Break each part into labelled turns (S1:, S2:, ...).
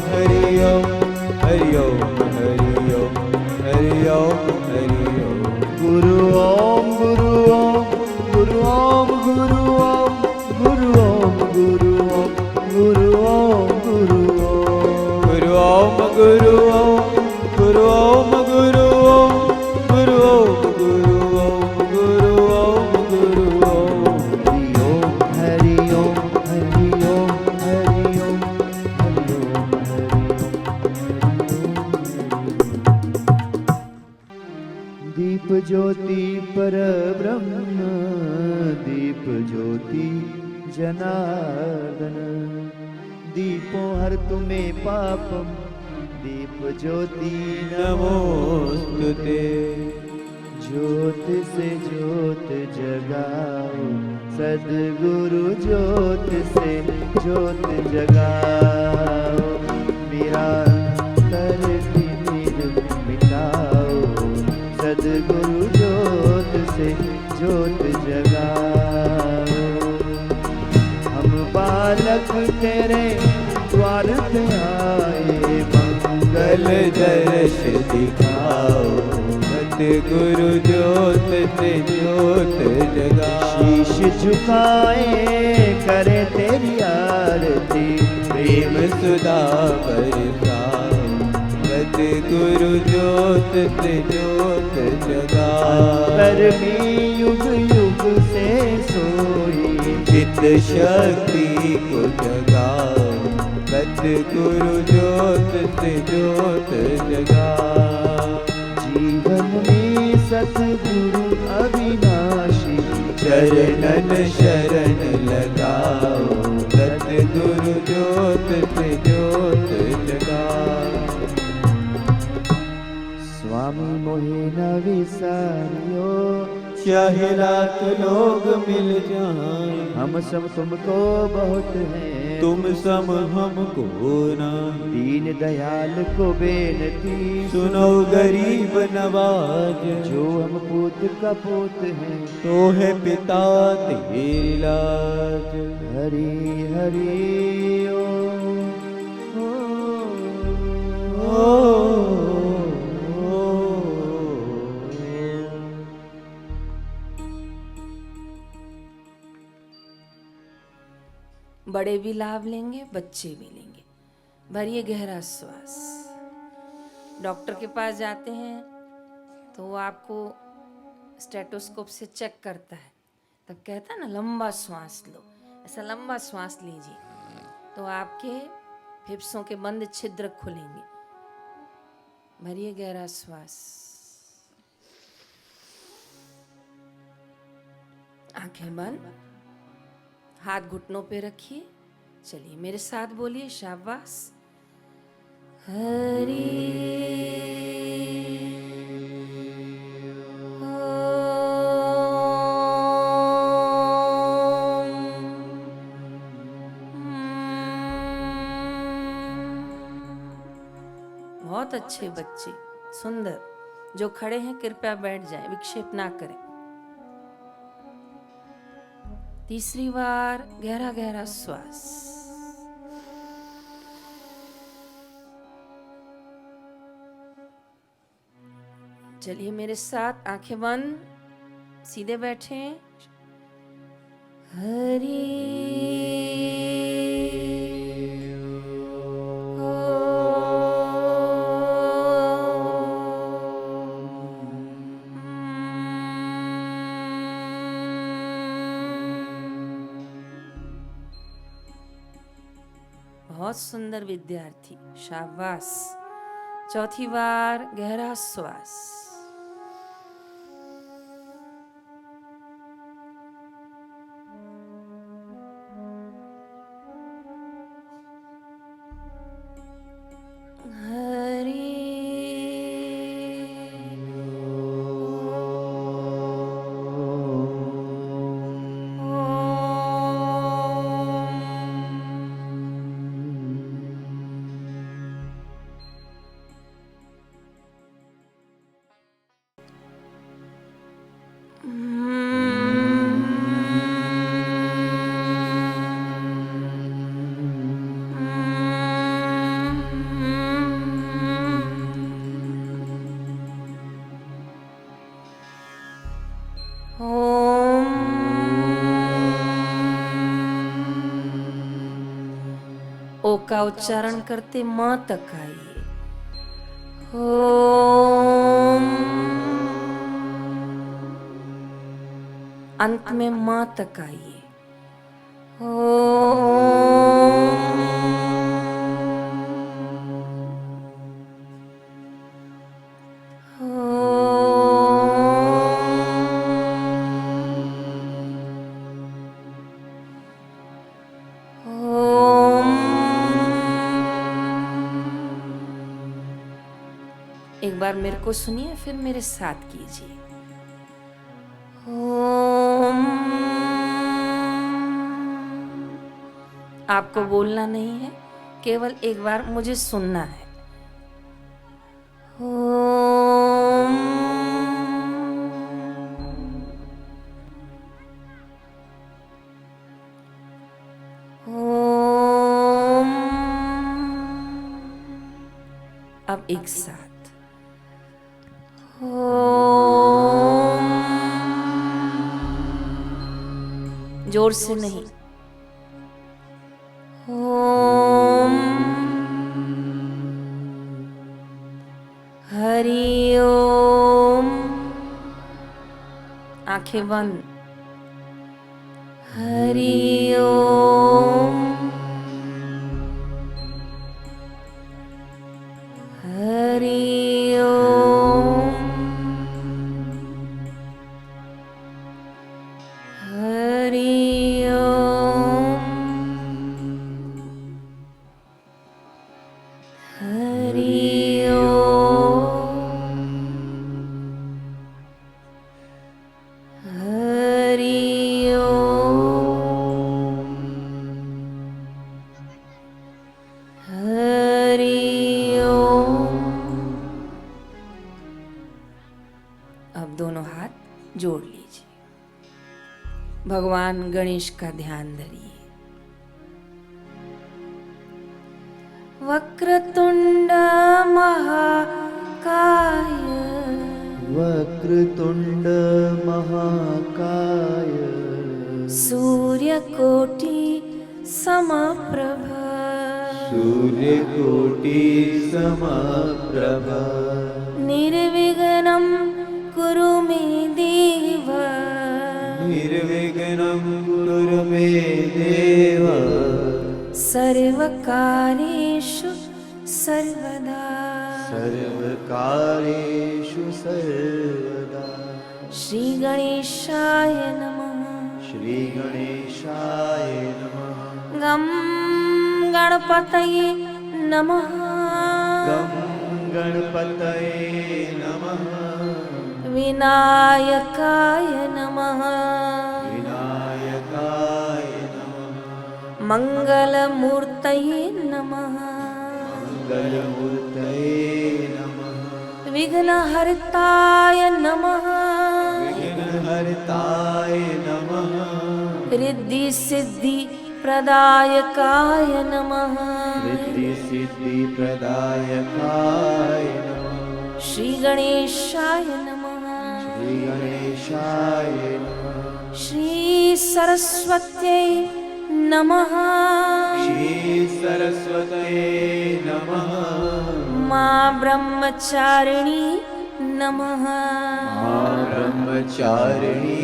S1: हरि ओम हरि ओम हरि ओम हरि ओम हरि ओम। गुरु ओम गुरु ओम गुरु ओम गुरु ओम गुरु ओम गुरु ओम गुरु ओम गुरु ओम गुरु ओम गुरु ओम गुरु ओम गुरु ओम गुरु ओम गुरु ओम गुरु ओम गुरु ओम। हरि ओम हरि ओम हरि ओम हरि ओम दीप ज्योति परब्रह्म दीप ज्योति जनार्दन दीपो हर तुम्हें पापम दीप ज्योति नमोस्तुते। ज्योत से ज्योत जगाओ सद्गुरु ज्योत से ज्योत जगाओ मेरा अंतर तिमिर मिटाओ सद्गुरु ज्योत से ज्योत जगाओ। हम बालक तेरे द्वार पे आए मंगल दर्श दिखाओ सद्गुरु ज्योत से ज्योत जगाओ। शीश झुकाए करे तेरी आरती प्रेम सुधा बरसाओ सद्गुरु ज्योत से ज्योत जगाओ। अंतरमी युग युग से सोई चित्त शक्ति को जगाओ सद्गुरु ज्योत से ज्योत जगाओ। जीवन में सद्गुरु अविनाशी चरणन शरण लगाओ सद्गुरु ज्योत से ज्योत जगाओ। स्वामी मोहे न विसारियो चाहे लाख लोग मिल जाएं हम सब तुमको बहुत हैं तुम सम हमको ना। दीन दयाल को बेनती सुनो गरीब नवाज जो हम पूत का पूत हैं तो है पिता तेरी लाज। हरि हरि ओम
S2: बड़े भी लाभ लेंगे, बच्चे भी लेंगे। भरिए गहरा श्वास। डॉक्टर के पास जाते हैं तो वो आपको स्टेटोस्कोप से चेक करता है, तब कहता है ना लंबा श्वास लो। ऐसा लंबा श्वास लीजिए तो आपके फेफड़ों के बंद छिद्र खुलेंगे। भरिए गहरा श्वास। आंखें बंद, हाथ घुटनों पे रखिए। चलिए मेरे साथ बोलिए, शाबाश। हरि बहुत अच्छे बच्चे, सुंदर। जो खड़े हैं कृपया बैठ जाएं, विक्षेप ना करें। तीसरी बार गहरा गहरा श्वास। चलिए मेरे साथ, आंखें बंद, सीधे बैठे। हरि बहुत सुंदर विद्यार्थी, शाबाश। चौथी बार गहरा श्वास। का उच्चारण करते मां तक आइए। ओम। अंत में मां तक आइए। ओम। एक बार मेरे को सुनिए, फिर मेरे साथ कीजिए। ओम। आपको बोलना नहीं है, केवल एक बार मुझे सुनना है। ओम। ओम। अब एक साथ। ओम। जोर से नहीं। ओम। हरि ओम। आंखें बंद। हरि ओम। हरि ओम। हरि ओम। हरि ओम। हरि ओम। हरि ओम। अब दोनों हाथ जोड़ लीजिए। भगवान गणेश का ध्यान धरिए। वक्रतुंड महाकाय।
S1: वक्रतुंड महाकाय।
S2: सूर्यकोटि समप्रभ।
S1: सूर्यकोटि समप्रभ।
S2: निर्विघ्नं कुरु मे देव।
S1: निर्विघ्नं कुरु मे देव।
S2: सर्वकार्येषु सर्वदा।
S1: सर्वकार्येषु सर्वदा।
S2: श्री गणेशाय नमः।
S1: श्री गणेशाय नमः।
S2: गं गणपतये नमः।
S1: गं गणपतये नमः।
S2: विनायकाय नमः।
S1: विनायकाय नमः।
S2: मंगलमूर्तये नमः।
S1: मंगलमूर्तये नमः।
S2: विघ्नहर्ताय नमः।
S1: विघ्नहर्ताय नमः।
S2: रिद्धि सिद्धि प्रदायकाय नमः।
S1: रिद्धि सिद्धि प्रदायकाय नमः।
S2: श्री गणेशाय नमः।
S1: श्री गणेशाय नमः।
S2: श्री सरस्वत्यै नमः।
S1: श्री सरस्वत्यै नमः।
S2: मां ब्रह्मचारिणी नमः।
S1: मां ब्रह्मचारिणी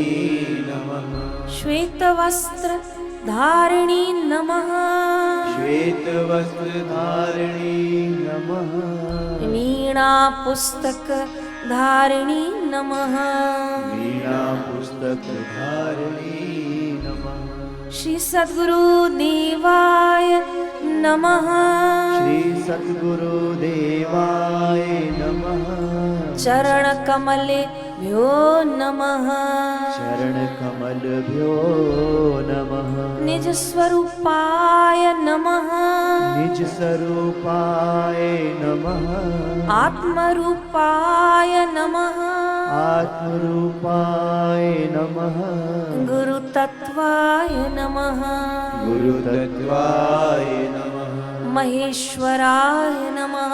S1: नमः।
S2: श्वेतवस्त्र धारिणी नमः।
S1: श्वेतवस्त्रधारिणी नमः।
S2: वीणा पुस्तक धारिणी नमः।
S1: वीणा पुस्तकधारिणी नमः।
S2: श्री सद्गुरु देवाय नमः।
S1: श्री सद्गुरुदेवाय नमः।
S2: चरण कमले भ्यो नमः।
S1: चरणकमलभ्यो नमः।
S2: निज स्वरूपाय नमः।
S1: निज स्वरूपाय नमः।
S2: आत्मरूपाय नमः।
S1: आत्मरूपाय नमः।
S2: गुरुतत्वाय नमः।
S1: गुरुतत्वाय नमः।
S2: महेश्वराय नमः।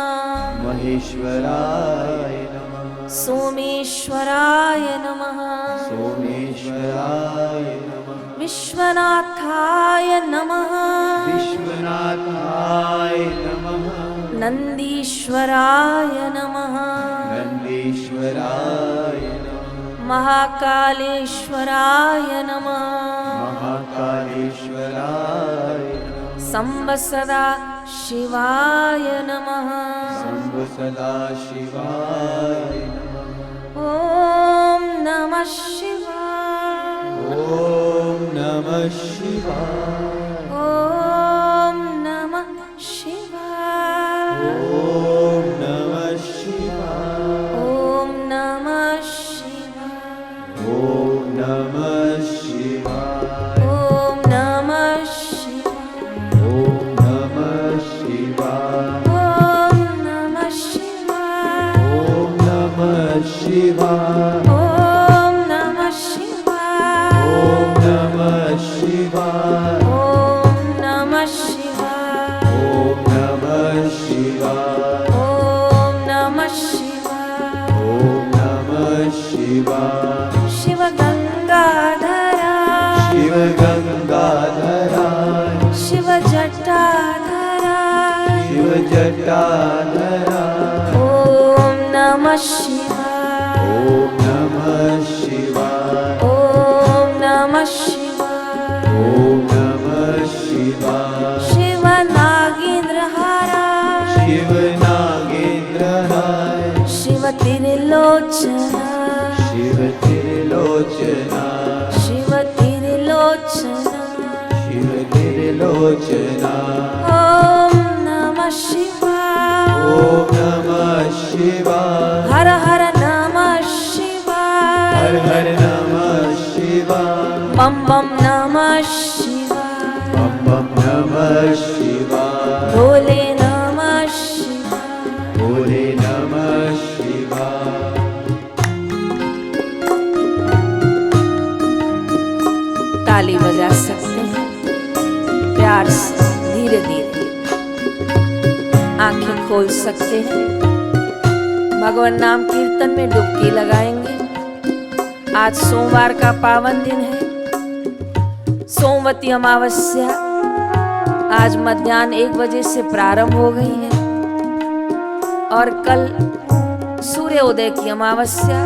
S1: महेश्वराय नमः।
S2: सोमेश्वराय नमः।
S1: सोमेश्वराय नमः।
S2: विश्वनाथाय नमः
S1: विश्वनाथाय नमः
S2: नंदीश्वराय नमः
S1: नंदीश्वराय नमः
S2: महाकालेश्वराय नमः
S1: महाकालेश्वराय नमः
S2: संवत्सदा शिवाय नमः
S1: शंभ सदा शिवाय नमः
S2: ओम नमः शिवाय
S1: ओम नमः शिवाय
S2: ओम नमः शिवाय
S1: ओम नमः शिवाय
S2: ओम नमः शिवाय
S1: ओम नमः शिवाय
S2: ओम नमः शिवाय
S1: ओम नमः शिवाय
S2: ओम नमः शिवाय
S1: ओम नमः शिवाय
S2: ओम नमः शिवाय
S1: ओम नमः शिवाय
S2: ओम नमः शिवाय
S1: ओम नमः शिवाय
S2: ओम नमः शिवाय
S1: ओम नमः शिवाय
S2: शिव गंगाधरा
S1: शिव गंगाधराय
S2: शिव जटाधरा
S1: शिव जटाधराय
S2: ओम नमः शिवाय
S1: ओम नमः शिवाय
S2: ओम नमः शिवाय
S1: ओम नमः शिवाय
S2: शिव नागेंद्रहारा
S1: शिव नागेंद्रहाय
S2: शिव त्रिलोचना
S1: शिव त्रिलोचना
S2: शिव त्रिलोचना
S1: शिव त्रिलोचना
S2: ओम नमः शिवाय
S1: ओम नमः शिवाय
S2: हर हर नमः शिवाय
S1: हर हर नमः शिवाय
S2: बम बम नमः शिवाय
S1: बम बम नमः शिवाय
S2: भोले नमः शिवाय
S1: भोले नमः शिवाय
S2: ताली बजा सकते हैं प्यार से धीरे धीरे आंखें खोल सकते हैं भगवान नाम कीर्तन में डुबकी लगाएंगे। आज सोमवार का पावन दिन है, सोमवती अमावस्या आज मध्याह्न 1 बजे से प्रारंभ हो गई है और कल सूर्योदय की अमावस्या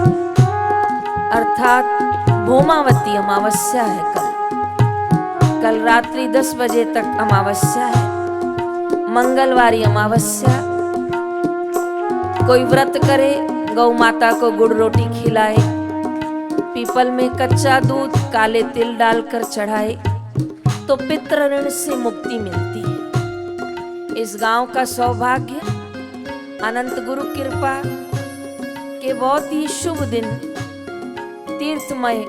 S2: अर्थात भौमावती अमावस्या है। कल रात्रि 10 बजे तक अमावस्या है, मंगलवारी अमावस्या। कोई व्रत करे, गौ माता को गुड़ रोटी खिलाए, पीपल में कच्चा दूध काले तिल डालकर चढ़ाए तो पितृ ऋण से मुक्ति मिलती है। इस गांव का सौभाग्य अनंत गुरु कृपा के बहुत ही शुभ दिन, तीर्थमय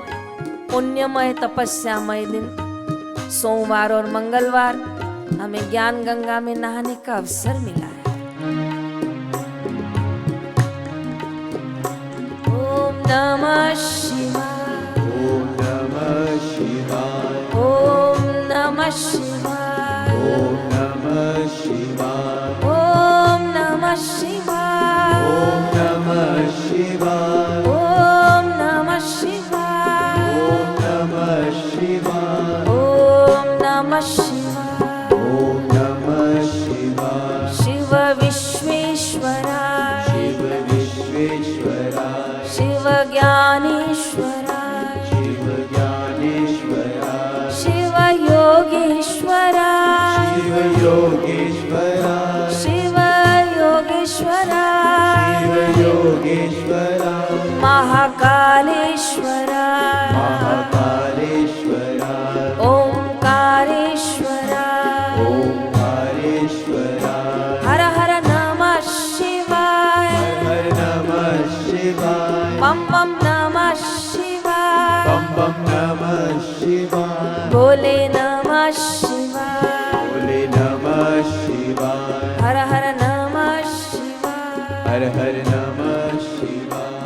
S2: पुण्यमय तपस्यामय दिन सोमवार और मंगलवार हमें ज्ञान गंगा में नहाने का अवसर मिला है। ओम नमः शिवाय
S1: ओम नमः शिवाय
S2: ओम नमः शिवाय
S1: ओम नमः शिवाय
S2: ओम नमः शिवाय
S1: ओम नमः शिवाय
S2: ओम नमः शिवाय
S1: ओम नमः शिवाय
S2: ओम नमः शिवाय
S1: ओम नमः शिवाय
S2: शिव विश्वेश्वराय
S1: शिव विश्वेश्वराय
S2: शिव ज्ञानेश्वराय
S1: शिव ज्ञानेश्वराय
S2: शिव योगेश्वराय
S1: शिव योगेश्वराय
S2: शिव योगेश्वराय
S1: शिव योगेश्वराय
S2: महाकालेश्वराय
S1: महाकालेश्वराय
S2: ओंकारेश्वराय
S1: ओंकारेश्वराय
S2: हर हर नमः शिवाय
S1: हर नमः शिवाय
S2: बम बम नमः शिवाय
S1: बम बम नमः शिवाय
S2: भोले नमः शिवाय
S1: भोले नमः शिवाय
S2: हर हर नमः शिवाय
S1: हर हर नमः शिवाय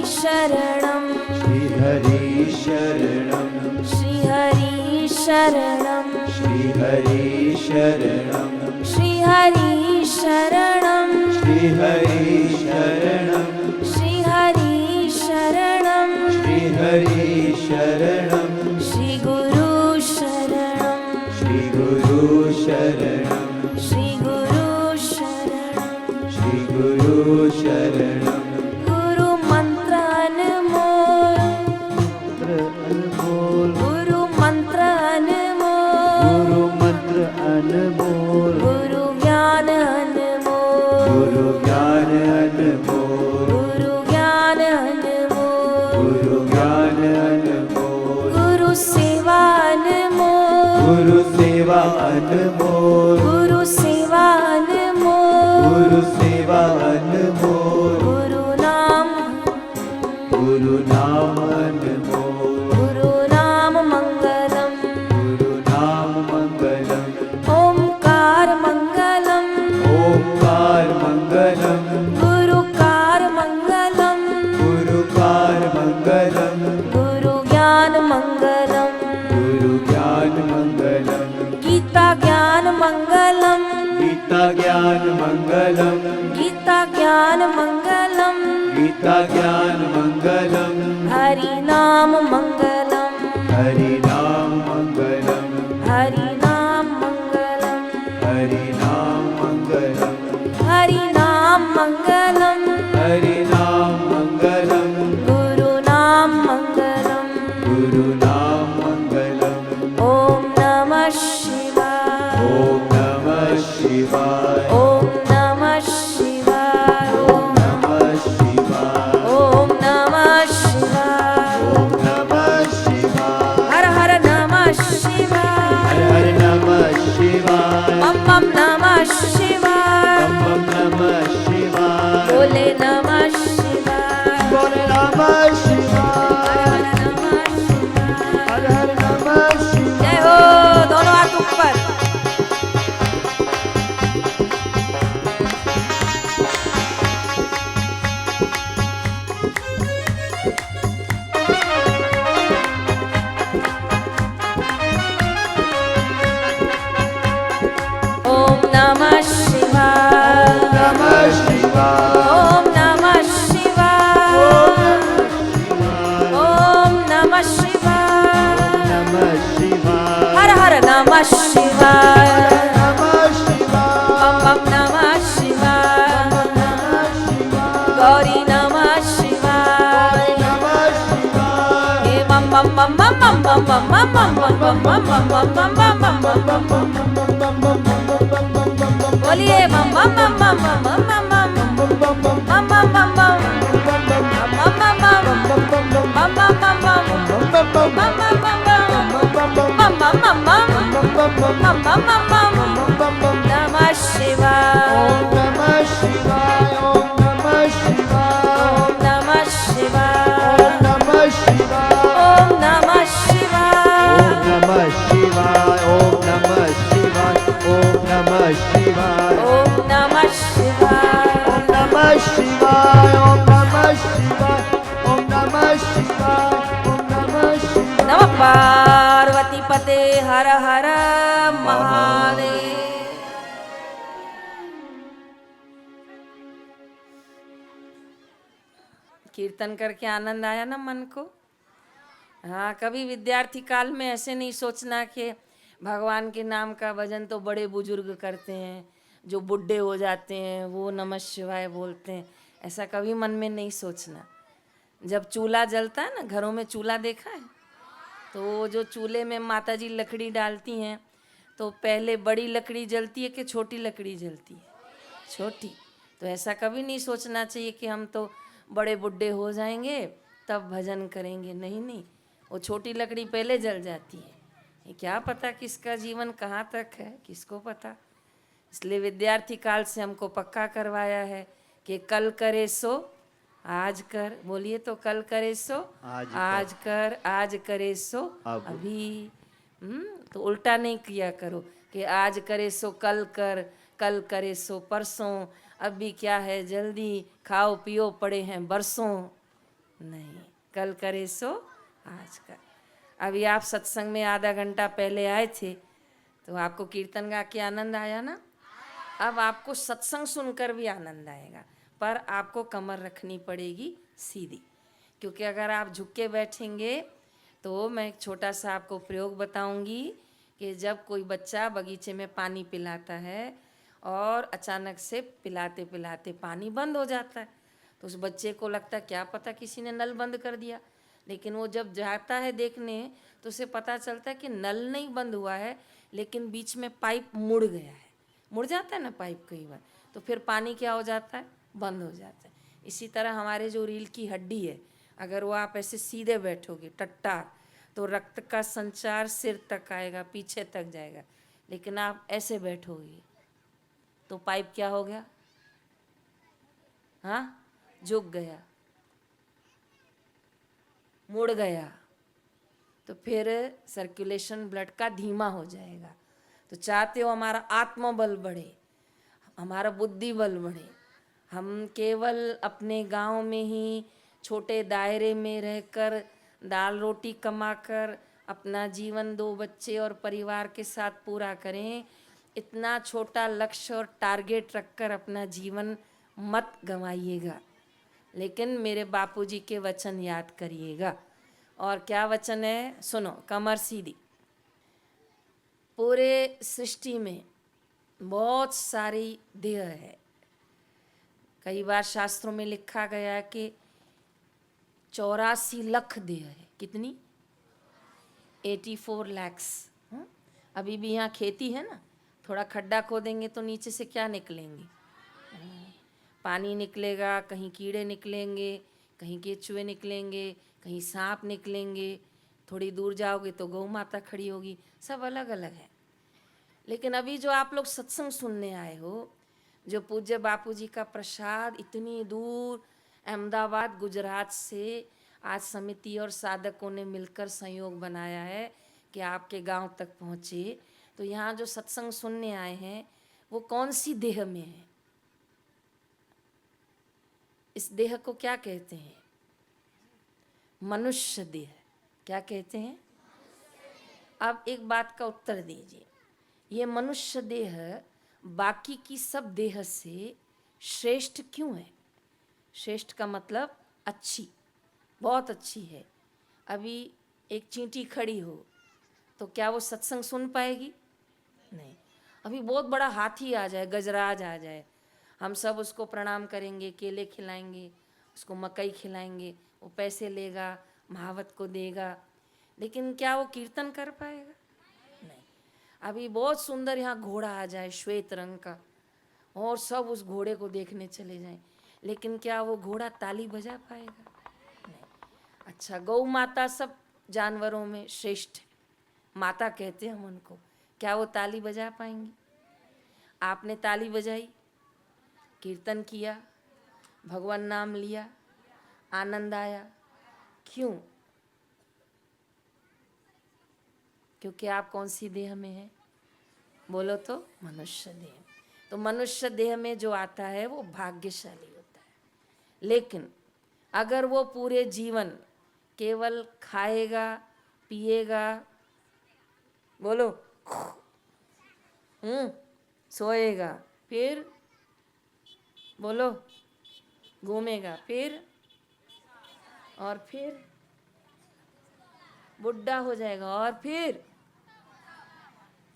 S2: शरणं
S1: श्रीहरि शरणं
S2: श्रीहरि शरणं
S1: श्रीहरि शरणं
S2: श्रीहरि शरणं
S1: श्रीहरि शरणं
S2: श्रीहरि शरणं
S1: श्रीहरि शरणं
S2: श्रीगुरु शरणं
S1: श्रीगुरु शरणं
S2: श्रीगुरु शरणं
S1: श्रीगुरु शरणं
S2: गुरु मंत्र अनमोल
S1: अनमोल
S2: गुरु मंत्र अनमोल
S1: गुरु मंत्र अनमोल
S2: गुरु ज्ञान अनमोल
S1: गुरु ज्ञान अनमोल
S2: गुरु ज्ञान अनमोल
S1: गुरु ज्ञान अनमोल
S2: गुरु सेवा अनमोल
S1: गुरु सेवा अनमोल
S2: गुरु सेवा अनमोल
S1: गुरु सेवा अनमोल
S2: गुरु नाम
S1: गुरु नाम अनमोल
S2: गुरु नाम मंगलम
S1: गुरु नाम मंगलम
S2: ओमकार मंगलम
S1: ओंकार मंगलम
S2: गुरुकार मंगलम
S1: गुरुकार मंगलम
S2: गुरु ज्ञान मंगलम
S1: गुरु ज्ञान मंगलम
S2: गीता ज्ञान मंगलम
S1: गीता ज्ञान मंगलम
S2: गीता ज्ञान मंगलम
S1: गीता ज्ञान मंगलम
S2: हरि नाम मंगलम
S1: हरि नाम मंगलम
S2: हरि नाम मंगलम
S1: हरि नाम मंगलम
S2: हरि नाम मंगलम
S1: हरि नाम मंगलम
S2: गुरु नाम मंगलम
S1: गुरु नाम मंगलम
S2: ओम नमः शिवाय
S1: ओम नमः शिवाय
S2: ओम नमः शिवाय
S1: ओम नमः शिवाय
S2: ओम नमः शिवाय
S1: ओम नमः शिवाय
S2: हर हर नमः शिवाय
S1: हर हर नमः शिवाय
S2: मम मम नमः शिवाय
S1: बम बम नमः शिवाय
S2: बोले नमः शिवाय
S1: बोले नमः
S2: हर
S1: शिवाय
S2: हर नमः शिवाय
S1: हर हर नमः शिवाय
S2: जय हो दोनों हाथ ऊपर ओम नमः शिवाय
S1: नमः शिवाय
S2: ओम नमः शिवाय ओम नमः शिवाय
S1: नमः शिवाय
S2: हर हर नमः शिवाय
S1: नमः शिवाय
S2: बम बम नमः शिवाय गौरी नमः शिवाय
S1: नमः शिवाय
S2: हे बम बम बम बम बम बम बम बम बम बम बम बम बम बम बम बम बम बोलिए बम बम बम बम बम बम बम बम बम बम बम नमः शिवाय
S1: ओम नमः शिवाय ओम नमः शिवाय
S2: ओम नमः शिवाय
S1: ओम नमः शिवाय
S2: ओम नमः शिवाय
S1: ओम नमः शिवाय ओम नमः शिवाय ओम नमः शिवाय
S2: ओम नमः शिवाय
S1: ओम नमः शिवाय ओम नमः शिवाय ओम नमः शिवाय ओम नमः शिवाय
S2: नमः पार्वती पते हर हर महादेव कीर्तन करके आनंद आया ना मन को। हाँ, कभी विद्यार्थी काल में ऐसे नहीं सोचना कि भगवान के नाम का भजन तो बड़े बुजुर्ग करते हैं, जो बुढ़े हो जाते हैं वो नमः शिवाय बोलते हैं, ऐसा कभी मन में नहीं सोचना। जब चूल्हा जलता है ना, घरों में चूल्हा देखा है, तो जो चूल्हे में माताजी लकड़ी डालती हैं तो पहले बड़ी लकड़ी जलती है कि छोटी लकड़ी जलती है? छोटी। तो ऐसा कभी नहीं सोचना चाहिए कि हम तो बड़े बुढ़े हो जाएंगे तब भजन करेंगे। नहीं नहीं, वो छोटी लकड़ी पहले जल जाती है। ये क्या पता किसका जीवन कहाँ तक है, किसको पता। इसलिए विद्यार्थी काल से हमको पक्का करवाया है कि कल करे सो आज कर। बोलिए तो, कल करे सो आज कर, आज करे सो अभी। तो उल्टा नहीं किया करो कि आज करे सो कल कर, कल करे सो परसों, अभी क्या है जल्दी, खाओ पियो पड़े हैं बरसों। नहीं, कल करे सो आज कर। अभी आप सत्संग में आधा घंटा पहले आए थे तो आपको कीर्तन गा के आनंद आया ना। अब आपको सत्संग सुनकर भी आनंद आएगा, पर आपको कमर रखनी पड़ेगी सीधी, क्योंकि अगर आप झुक के बैठेंगे तो मैं एक छोटा सा आपको प्रयोग बताऊंगी कि जब कोई बच्चा बगीचे में पानी पिलाता है और अचानक से पिलाते पिलाते पानी बंद हो जाता है, तो उस बच्चे को लगता है क्या पता किसी ने नल बंद कर दिया, लेकिन वो जब जाता है देखने तो उसे पता चलता है कि नल नहीं बंद हुआ है, लेकिन बीच में पाइप मुड़ गया है। मुड़ जाता है ना पाइप कई बार, तो फिर पानी क्या हो जाता है, बंद हो जाता है। इसी तरह हमारे जो रीढ़ की हड्डी है, अगर वो आप ऐसे सीधे बैठोगे टट्टार, तो रक्त का संचार सिर तक आएगा, पीछे तक जाएगा। लेकिन आप ऐसे बैठोगे तो पाइप क्या हो गया, हाँ, झुक गया, मुड़ गया, तो फिर सर्कुलेशन ब्लड का धीमा हो जाएगा। तो चाहते हो हमारा आत्मबल बढ़े, हमारा बुद्धि बल बढ़े, हम केवल अपने गांव में ही छोटे दायरे में रहकर दाल रोटी कमाकर अपना जीवन 2 बच्चे और परिवार के साथ पूरा करें, इतना छोटा लक्ष्य और टारगेट रखकर अपना जीवन मत गंवाइएगा। लेकिन मेरे बापूजी के वचन याद करिएगा। और क्या वचन है, सुनो, कमर सीधी। पूरे सृष्टि में बहुत सारी देह है। कई बार शास्त्रों में लिखा गया है कि 84 लाख देह है। कितनी? 84 lakhs। अभी भी यहाँ खेती है ना, थोड़ा खड्डा खोदेंगे तो नीचे से क्या निकलेंगे, पानी निकलेगा, कहीं कीड़े निकलेंगे, कहीं केचुए निकलेंगे, कहीं सांप निकलेंगे, थोड़ी दूर जाओगे तो गौ माता खड़ी होगी, सब अलग अलग है। लेकिन अभी जो आप लोग सत्संग सुनने आए हो, जो पूज्य बापूजी का प्रसाद इतनी दूर अहमदाबाद गुजरात से आज समिति और साधकों ने मिलकर संयोग बनाया है कि आपके गांव तक पहुँचे, तो यहाँ जो सत्संग सुनने आए हैं वो कौन सी देह में है? इस देह को क्या कहते हैं? मनुष्य देह। क्या कहते हैं? अब एक बात का उत्तर दीजिए, ये मनुष्य देह बाकी की सब देह से श्रेष्ठ क्यों है? श्रेष्ठ का मतलब अच्छी, बहुत अच्छी है। अभी एक चींटी खड़ी हो तो क्या वो सत्संग सुन पाएगी? नहीं। अभी बहुत बड़ा हाथी आ जाए, गजराज आ जाए, हम सब उसको प्रणाम करेंगे, केले खिलाएंगे, उसको मकई खिलाएंगे, वो पैसे लेगा, महावत को देगा, लेकिन क्या वो कीर्तन कर पाएगा? नहीं। अभी बहुत सुंदर यहाँ घोड़ा आ जाए श्वेत रंग का और सब उस घोड़े को देखने चले जाएं, लेकिन क्या वो घोड़ा ताली बजा पाएगा? नहीं। अच्छा, गौ माता सब जानवरों में श्रेष्ठ है, माता कहते हैं हम उनको, क्या वो ताली बजा पाएंगी? आपने ताली बजाई, कीर्तन किया, भगवान नाम लिया, आनंद आया, क्यों? क्योंकि आप कौन सी देह में हैं? बोलो तो, मनुष्य देह। तो मनुष्य देह में जो आता है वो भाग्यशाली होता है। लेकिन अगर वो पूरे जीवन केवल खाएगा, पिएगा, बोलो, सोएगा, फिर बोलो, घूमेगा, फिर और फिर बुढ़ा हो जाएगा, और फिर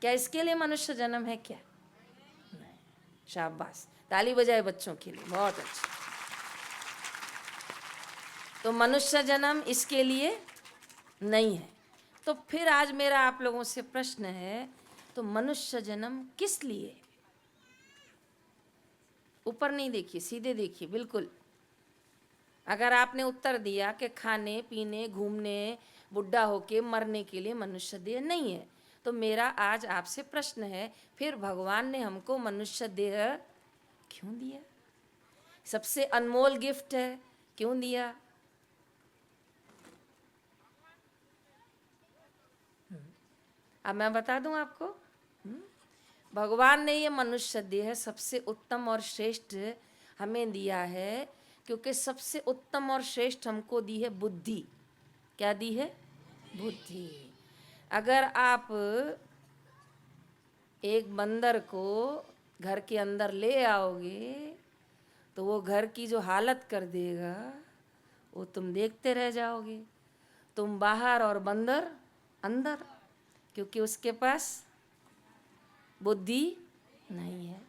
S2: क्या इसके लिए मनुष्य जन्म है क्या? नहीं। शाबाश, ताली बजाए बच्चों के लिए, बहुत अच्छा। तो मनुष्य जन्म इसके लिए नहीं है। तो फिर आज मेरा आप लोगों से प्रश्न है, तो मनुष्य जन्म किस लिए? ऊपर नहीं देखिए, सीधे देखिए, बिल्कुल। अगर आपने उत्तर दिया कि खाने पीने घूमने बुढ़ा होके मरने के लिए मनुष्य देह नहीं है, तो मेरा आज आपसे प्रश्न है, फिर भगवान ने हमको मनुष्य देह क्यों दिया? सबसे अनमोल गिफ्ट है, क्यों दिया? अब मैं बता दूं आपको, भगवान ने ये मनुष्य देह सबसे उत्तम और श्रेष्ठ हमें दिया है क्योंकि सबसे उत्तम और श्रेष्ठ हमको दी है बुद्धि। क्या दी है? बुद्धि। अगर आप एक बंदर को घर के अंदर ले आओगे तो वो घर की जो हालत कर देगा वो तुम देखते रह जाओगे। तुम बाहर और बंदर अंदर, क्योंकि उसके पास बुद्धि नहीं है।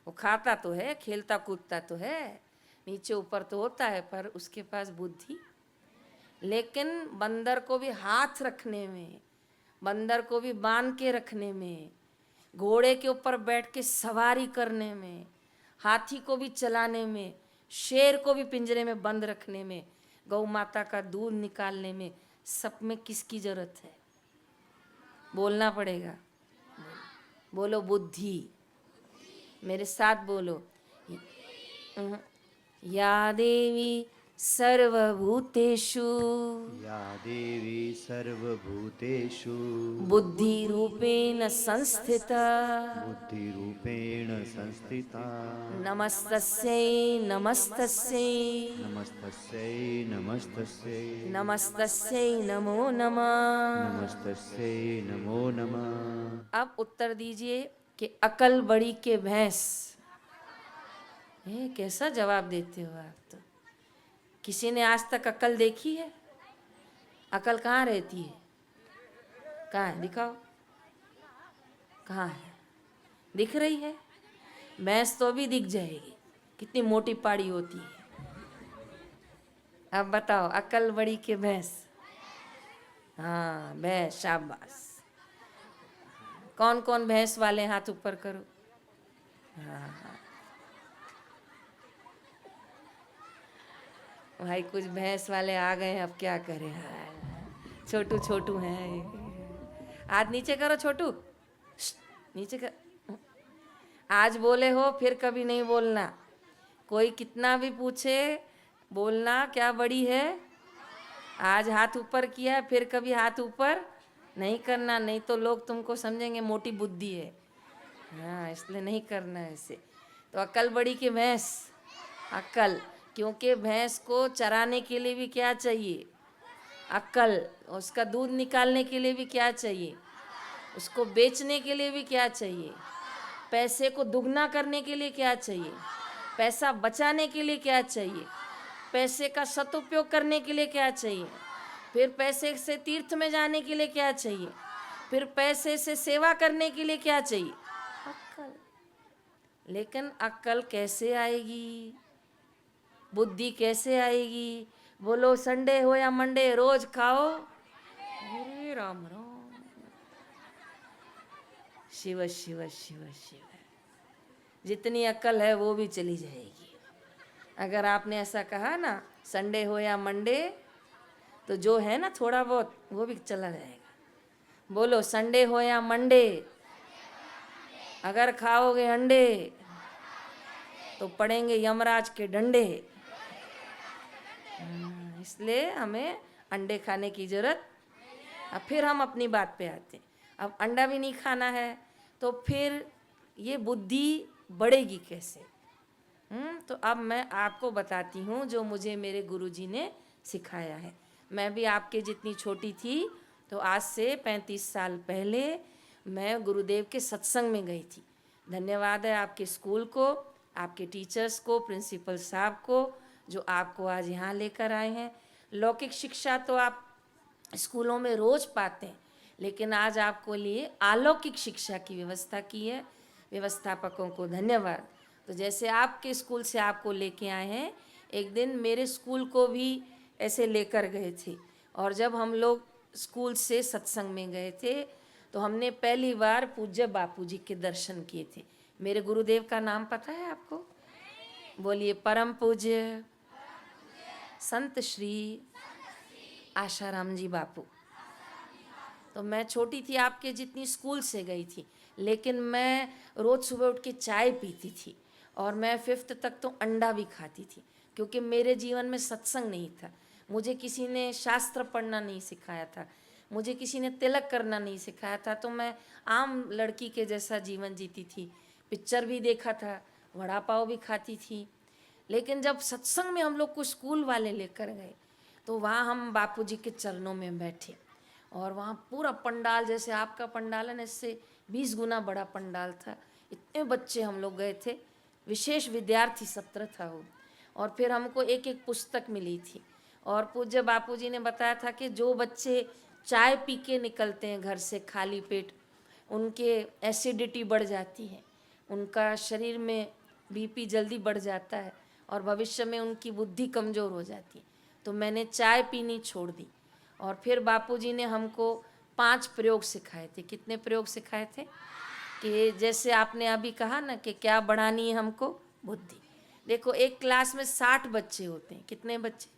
S2: वो खाता तो है, खेलता कूदता तो है, नीचे ऊपर तो होता है, पर उसके पास बुद्धि। लेकिन बंदर को भी हाथ रखने में, बंदर को भी बांध के रखने में, घोड़े के ऊपर बैठ के सवारी करने में, हाथी को भी चलाने में, शेर को भी पिंजरे में बंद रखने में, गौ माता का दूध निकालने में, सब में किसकी जरूरत है? बोलना पड़ेगा। बोलो बुद्धि। मेरे साथ बोलो, या देवी सर्वभूतेषु
S1: या देवी सर्वभूतेषु
S2: बुद्धि रूपेण संस्थिता
S1: बुद्धिरूपेण संस्थिता
S2: नमस्तस्यै नमस्तस्यै
S1: नमस्तस्यै नमस्तस्यै
S2: नमस्तस्यै नमो नमः।
S1: नमस्तस्यै नमो नमः।
S2: अब उत्तर दीजिए कि अकल बड़ी के भैंस। कैसा जवाब देते हो आप तो। किसी ने आज तक अकल देखी है? अकल कहाँ रहती है? कहाँ है? दिखाओ, कहाँ है? दिख रही है? भैंस तो भी दिख जाएगी, कितनी मोटी पाड़ी होती है। अब बताओ, अकल बड़ी के भैंस? हाँ, भैंस, शाबाश। कौन कौन भैंस वाले हाथ ऊपर करो। हाँ भाई, कुछ भैंस वाले आ गए हैं, अब क्या करें। हाँ, छोटू छोटू हैं। हाथ नीचे करो छोटू, नीचे कर। आज बोले हो, फिर कभी नहीं बोलना। कोई कितना भी पूछे, बोलना क्या बड़ी है। आज हाथ ऊपर किया, फिर कभी हाथ ऊपर नहीं करना, नहीं तो लोग तुमको समझेंगे मोटी बुद्धि है। हाँ, इसलिए नहीं करना है ऐसे। तो अकल बड़ी की भैंस, अकल, क्योंकि भैंस को चराने के लिए भी क्या चाहिए? अकल। उसका दूध निकालने के लिए भी क्या चाहिए? उसको बेचने के लिए भी क्या चाहिए? पैसे को दुगना करने के लिए क्या चाहिए? पैसा बचाने के लिए क्या चाहिए? पैसे का सदुपयोग करने के लिए क्या चाहिए? फिर पैसे से तीर्थ में जाने के लिए क्या चाहिए? फिर पैसे से सेवा करने के लिए क्या चाहिए? अक्ल। लेकिन अक्ल कैसे आएगी? बुद्धि कैसे आएगी? बोलो, संडे हो या मंडे रोज खाओ। अरे राम राम, शिव शिव शिव शिव। जितनी अक्ल है वो भी चली जाएगी। अगर आपने ऐसा कहा ना, संडे हो या मंडे, तो जो है ना थोड़ा बहुत वो भी चला जाएगा। बोलो, संडे हो या मंडे, अगर खाओगे अंडे तो पड़ेंगे यमराज के डंडे। इसलिए हमें अंडे खाने की जरूरत। अब फिर हम अपनी बात पे आते हैं। अब अंडा भी नहीं खाना है तो फिर ये बुद्धि बढ़ेगी कैसे? तो अब मैं आपको बताती हूँ जो मुझे मेरे गुरुजी ने सिखाया है। मैं भी आपके जितनी छोटी थी, तो आज से 35 साल पहले मैं गुरुदेव के सत्संग में गई थी। धन्यवाद है आपके स्कूल को, आपके टीचर्स को, प्रिंसिपल साहब को, जो आपको आज यहाँ लेकर आए हैं। लौकिक शिक्षा तो आप स्कूलों में रोज पाते हैं, लेकिन आज आपको लिए अलौकिक शिक्षा की व्यवस्था की है। व्यवस्थापकों को धन्यवाद। तो जैसे आपके स्कूल से आपको लेके आए हैं, एक दिन मेरे स्कूल को भी ऐसे लेकर गए थे। और जब हम लोग स्कूल से सत्संग में गए थे तो हमने पहली बार पूज्य बापू जी के दर्शन किए थे। मेरे गुरुदेव का नाम पता है आपको? बोलिए, परम पूज्य संत श्री आशाराम जी बापू। तो मैं छोटी थी, आपके जितनी स्कूल से गई थी, लेकिन मैं रोज़ सुबह उठ के चाय पीती थी और मैं 5th तक तो अंडा भी खाती थी, क्योंकि मेरे जीवन में सत्संग नहीं था। मुझे किसी ने शास्त्र पढ़ना नहीं सिखाया था, मुझे किसी ने तिलक करना नहीं सिखाया था। तो मैं आम लड़की के जैसा जीवन जीती थी। पिक्चर भी देखा था, वड़ा पाव भी खाती थी, लेकिन जब सत्संग में हम लोग को स्कूल वाले लेकर गए तो वहाँ हम बापूजी के चरणों में बैठे और वहाँ पूरा पंडाल, जैसे आपका पंडाल है ना, इससे 20 गुना बड़ा पंडाल था। इतने बच्चे हम लोग गए थे, विशेष विद्यार्थी सत्र था वो। और फिर हमको एक एक पुस्तक मिली थी और पूज्य बापूजी ने बताया था कि जो बच्चे चाय पी के निकलते हैं घर से खाली पेट, उनके एसिडिटी बढ़ जाती है, उनका शरीर में बीपी जल्दी बढ़ जाता है और भविष्य में उनकी बुद्धि कमज़ोर हो जाती है। तो मैंने चाय पीनी छोड़ दी और फिर बापूजी ने हमको 5 प्रयोग सिखाए थे। कितने प्रयोग सिखाए थे? कि जैसे आपने अभी कहा ना कि क्या बढ़ानी है हमको? बुद्धि। देखो एक क्लास में 60 बच्चे होते हैं। कितने बच्चे?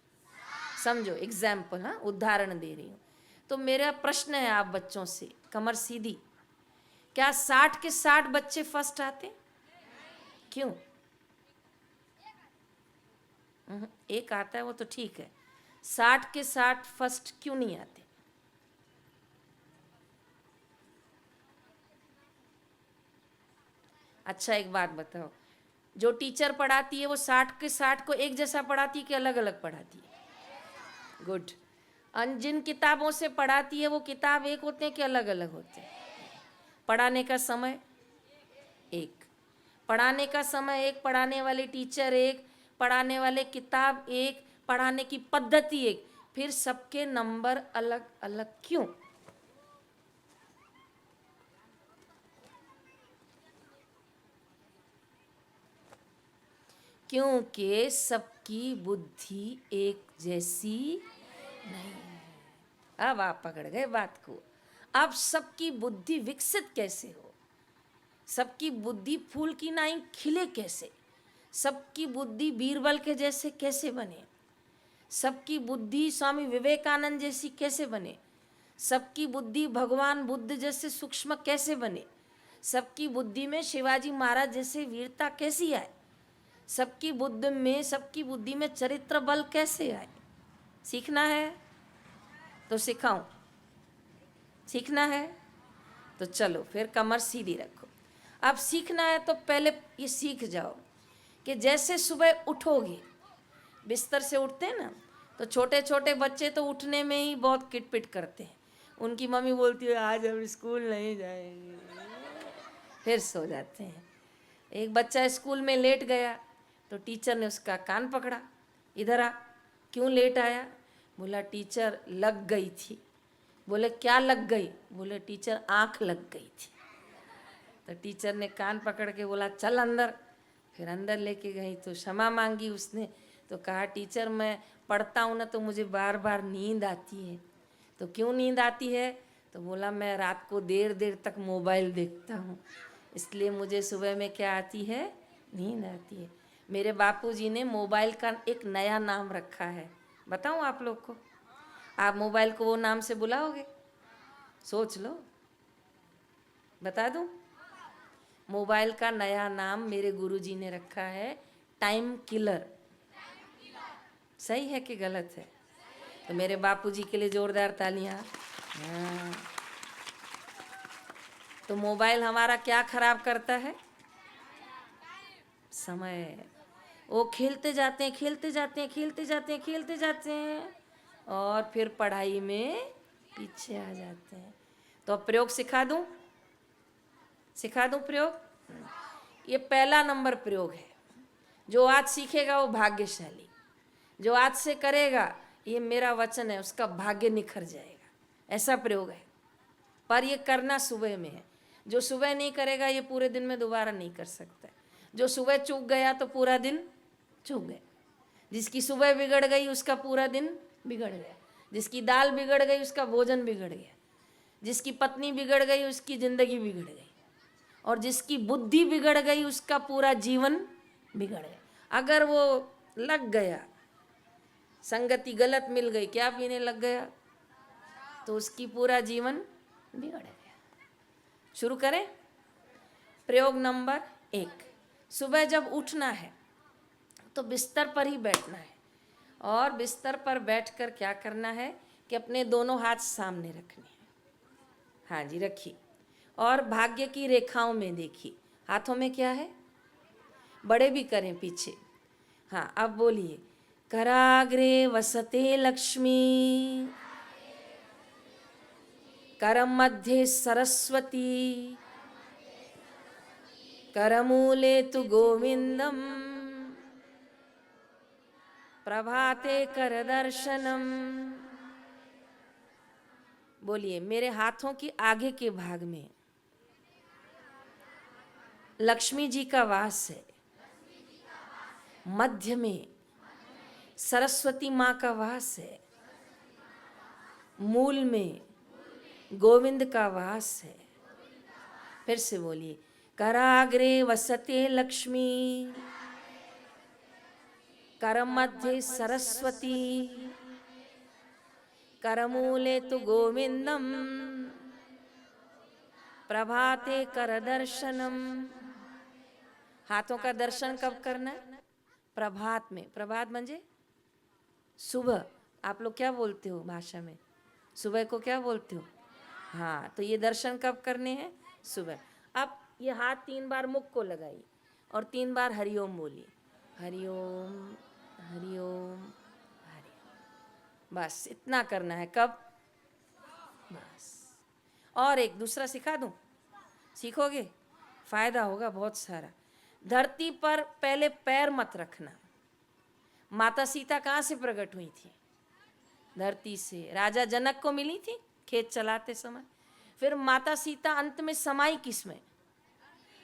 S2: समझो, एग्जाम्पल, हाँ, उदाहरण दे रही हूँ। तो मेरा प्रश्न है आप बच्चों से, कमर सीधी, क्या 60 के 60 बच्चे फर्स्ट आते? क्यों? एक आता है वो तो ठीक है, 60 के 60 फर्स्ट क्यों नहीं आते? अच्छा एक बात बताओ, जो टीचर पढ़ाती है वो 60 के 60 को एक जैसा पढ़ाती है कि अलग अलग पढ़ाती है? गुड। जिन किताबों से पढ़ाती है वो किताब एक होते हैं कि अलग अलग होते हैं? पढ़ाने का समय एक, पढ़ाने का समय एक, पढ़ाने वाले टीचर एक, पढ़ाने वाले किताब एक, पढ़ाने की पद्धति एक, फिर सबके नंबर अलग अलग क्यों? क्योंकि सबकी बुद्धि एक जैसी नहीं है। अब आप पकड़ गए बात को। अब सबकी बुद्धि विकसित कैसे हो? सबकी बुद्धि फूल की नाई खिले कैसे? सबकी बुद्धि बीरबल के जैसे कैसे बने? सबकी बुद्धि स्वामी विवेकानंद जैसी कैसे बने? सबकी बुद्धि भगवान बुद्ध जैसे सूक्ष्म कैसे बने? सबकी बुद्धि में शिवाजी महाराज जैसे वीरता कैसी आए? सबकी बुद्धि में चरित्र बल कैसे आए? सीखना है तो सिखाऊं? सीखना है तो चलो फिर कमर सीधी रखो। अब सीखना है तो पहले ये सीख जाओ कि जैसे सुबह उठोगे, बिस्तर से उठते हैं ना, तो छोटे छोटे बच्चे तो उठने में ही बहुत किटपिट करते हैं। उनकी मम्मी बोलती है आज हम स्कूल नहीं जाएंगे, फिर सो जाते हैं। एक बच्चा स्कूल में लेट गया तो टीचर ने उसका कान पकड़ा, इधर आ, क्यों लेट आया? बोला टीचर लग गई थी। बोले क्या लग गई? बोले टीचर आँख लग गई थी। तो टीचर ने कान पकड़ के बोला चल अंदर। फिर अंदर लेके गई तो क्षमा मांगी उसने, तो कहा टीचर मैं पढ़ता हूँ ना तो मुझे बार बार नींद आती है। तो क्यों नींद आती है? तो बोला मैं रात को देर देर तक मोबाइल देखता हूँ, इसलिए मुझे सुबह में क्या आती है? नींद आती है। मेरे बापूजी ने मोबाइल का एक नया नाम रखा है, बताऊँ आप लोग को? आप मोबाइल को वो नाम से बुलाओगे? सोच लो, बता दूँ? मोबाइल का नया नाम मेरे गुरुजी ने रखा है टाइम किलर। सही है कि गलत है? तो मेरे बापूजी के लिए जोरदार तालियां। हाँ। तो मोबाइल हमारा क्या खराब करता है? समय। वो खेलते जाते हैं, खेलते जाते हैं, खेलते जाते हैं, खेलते जाते हैं और फिर पढ़ाई में पीछे आ जाते हैं। तो अब प्रयोग सिखा दूं? सिखा दूं प्रयोग? ये पहला नंबर प्रयोग है। जो आज सीखेगा वो भाग्यशाली, जो आज से करेगा, ये मेरा वचन है, उसका भाग्य निखर जाएगा। ऐसा प्रयोग है, पर ये करना सुबह में है। जो सुबह नहीं करेगा ये पूरे दिन में दोबारा नहीं कर सकता। जो सुबह चूक गया तो पूरा दिन चूक गया। जिसकी सुबह बिगड़ गई उसका पूरा दिन बिगड़ गया। जिसकी दाल बिगड़ गई उसका भोजन बिगड़ गया। जिसकी पत्नी बिगड़ गई उसकी जिंदगी बिगड़ गई। और जिसकी बुद्धि बिगड़ गई उसका पूरा जीवन बिगड़ गया। अगर वो लग गया, संगति गलत मिल गई, क्या पीने लग गया, तो उसकी पूरा जीवन बिगड़ गया। शुरू करें? प्रयोग नंबर 1। सुबह जब उठना है तो बिस्तर पर ही बैठना है और बिस्तर पर बैठकर क्या करना है कि अपने दोनों हाथ सामने रखने हैं। हाँ जी, रखिए। और भाग्य की रेखाओं में देखिए, हाथों में क्या है? बड़े भी करें पीछे। हाँ, अब बोलिए, कराग्रे वसते लक्ष्मी, करम मध्ये सरस्वती, करमूले तु गोविंदम, प्रभाते कर दर्शनम। बोलिए, मेरे हाथों की आगे के भाग में लक्ष्मी जी का वास है, मध्य में सरस्वती माँ का वास है, मूल में गोविंद का वास है। फिर से बोलिए, कराग्रे वसते लक्ष्मी, करम मध्ये सरस्वती, करमूले तु गोविंदम, प्रभाते कर दर्शनम। हाथों का दर्शन कब करना है? प्रभात में। प्रभात म्हणजे सुबह। आप लोग क्या बोलते हो भाषा में? सुबह को क्या बोलते हो? हाँ, तो ये दर्शन कब करने हैं? सुबह। अब ये हाथ 3 बार मुख को लगाइए और 3 बार हरिओम बोलिए, हरिओम हरिओम हरिओम। बस इतना करना है। कब? बस। और एक दूसरा सिखा दूं? सीखोगे? फायदा होगा बहुत सारा। धरती पर पहले पैर मत रखना। माता सीता कहाँ से प्रकट हुई थी? धरती से। राजा जनक को मिली थी खेत चलाते समय। फिर माता सीता अंत में समाई किस में?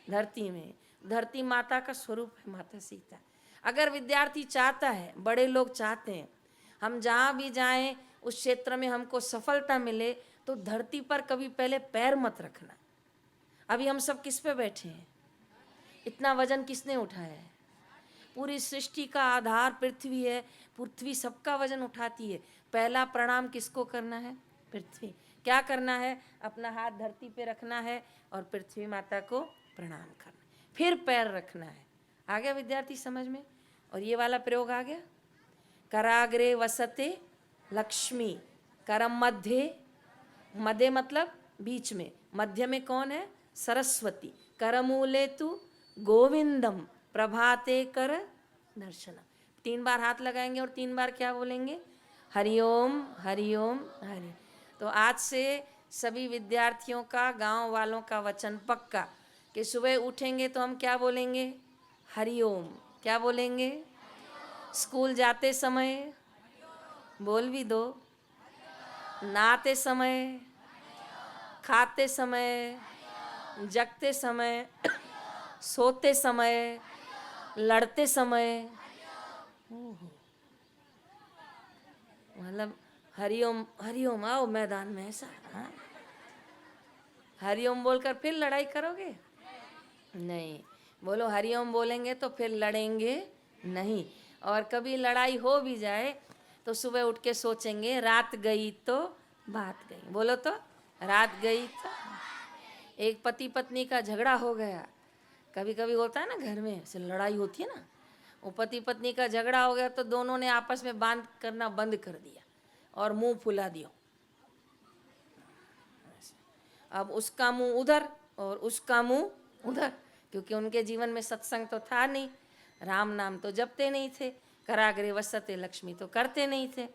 S2: धरती में। धरती माता का स्वरूप है माता सीता। अगर विद्यार्थी चाहता है, बड़े लोग चाहते हैं, हम जहाँ भी जाएं उस क्षेत्र में हमको सफलता मिले, तो धरती पर कभी पहले पैर मत रखना। अभी हम सब किस पे बैठे हैं? इतना वजन किसने उठाया है? पूरी सृष्टि का आधार पृथ्वी है। पृथ्वी सबका वजन उठाती है। पहला प्रणाम किसको करना है? पृथ्वी। क्या करना है? अपना हाथ धरती पे रखना है और पृथ्वी माता को प्रणाम करना है। फिर पैर रखना है। आ गया विद्यार्थी समझ में? और ये वाला प्रयोग आ गया, कराग्रे वसते लक्ष्मी, करम मध्य, मध्य मतलब बीच में, मध्य में कौन है? सरस्वती, करमूले तु गोविंदम, प्रभाते कर दर्शनम। 3 बार हाथ लगाएंगे और 3 बार क्या बोलेंगे? हरिओम हरिओम हरि। तो आज से सभी विद्यार्थियों का, गांव वालों का वचन पक्का कि सुबह उठेंगे तो हम क्या बोलेंगे? हरिओम। क्या बोलेंगे? स्कूल जाते समय बोल भी दो, नहाते समय, खाते समय, जगते समय, सोते समय, लड़ते समय, मतलब हरिओम हरिओम। आओ मैदान में ऐसा। हाँ? हरिओम बोलकर फिर लड़ाई करोगे? नहीं। बोलो हरिओम बोलेंगे तो फिर लड़ेंगे नहीं। और कभी लड़ाई हो भी जाए तो सुबह उठ के सोचेंगे, रात गई तो बात गई। बोलो तो, रात गई तो। एक पति पत्नी का झगड़ा हो गया। कभी कभी होता है ना, घर में से लड़ाई होती है ना, वो पति पत्नी का झगड़ा हो गया तो दोनों ने आपस में बात करना बंद कर दिया और मुंह फुला दिया। अब उसका मुंह उधर और उसका मुंह उधर, क्योंकि उनके जीवन में सत्संग तो था नहीं, राम नाम तो जपते नहीं थे, कराग्रे वसते लक्ष्मी तो करते नहीं थे।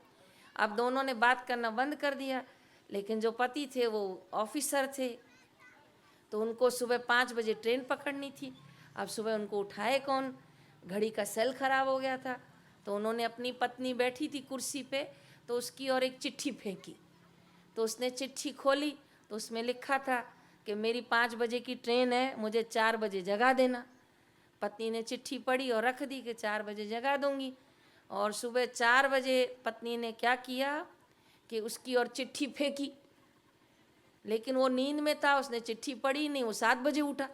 S2: अब दोनों ने बात करना बंद कर दिया। लेकिन जो पति थे वो ऑफिसर थे, तो उनको सुबह 5 बजे ट्रेन पकड़नी थी। अब सुबह उनको उठाए कौन? घड़ी का सेल खराब हो गया था। तो उन्होंने, अपनी पत्नी बैठी थी कुर्सी पे, तो उसकी और एक चिट्ठी फेंकी। तो उसने चिट्ठी खोली तो उसमें लिखा था कि मेरी 5 बजे की ट्रेन है, मुझे 4 बजे जगा देना। पत्नी ने चिट्ठी पढ़ी और रख दी कि 4 बजे जगा दूंगी। और सुबह 4 बजे पत्नी ने क्या किया कि उसकी और चिट्ठी फेंकी। लेकिन वो नींद में था, उसने चिट्ठी पढ़ी नहीं। वो 7 बजे उठा।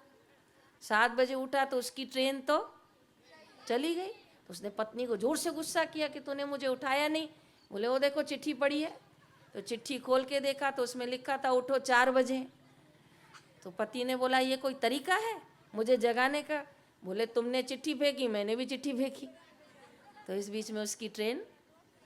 S2: 7 बजे उठा तो उसकी ट्रेन तो चली गई। तो उसने पत्नी को जोर से गुस्सा किया कि तूने मुझे उठाया नहीं। बोले वो देखो चिट्ठी पढ़ी है। तो चिट्ठी खोल के देखा तो उसमें लिखा था उठो 4 बजे। तो पति ने बोला ये कोई तरीका है मुझे जगाने का? बोले तुमने चिट्ठी फेंकी, मैंने भी चिट्ठी फेंकी। तो इस बीच में उसकी ट्रेन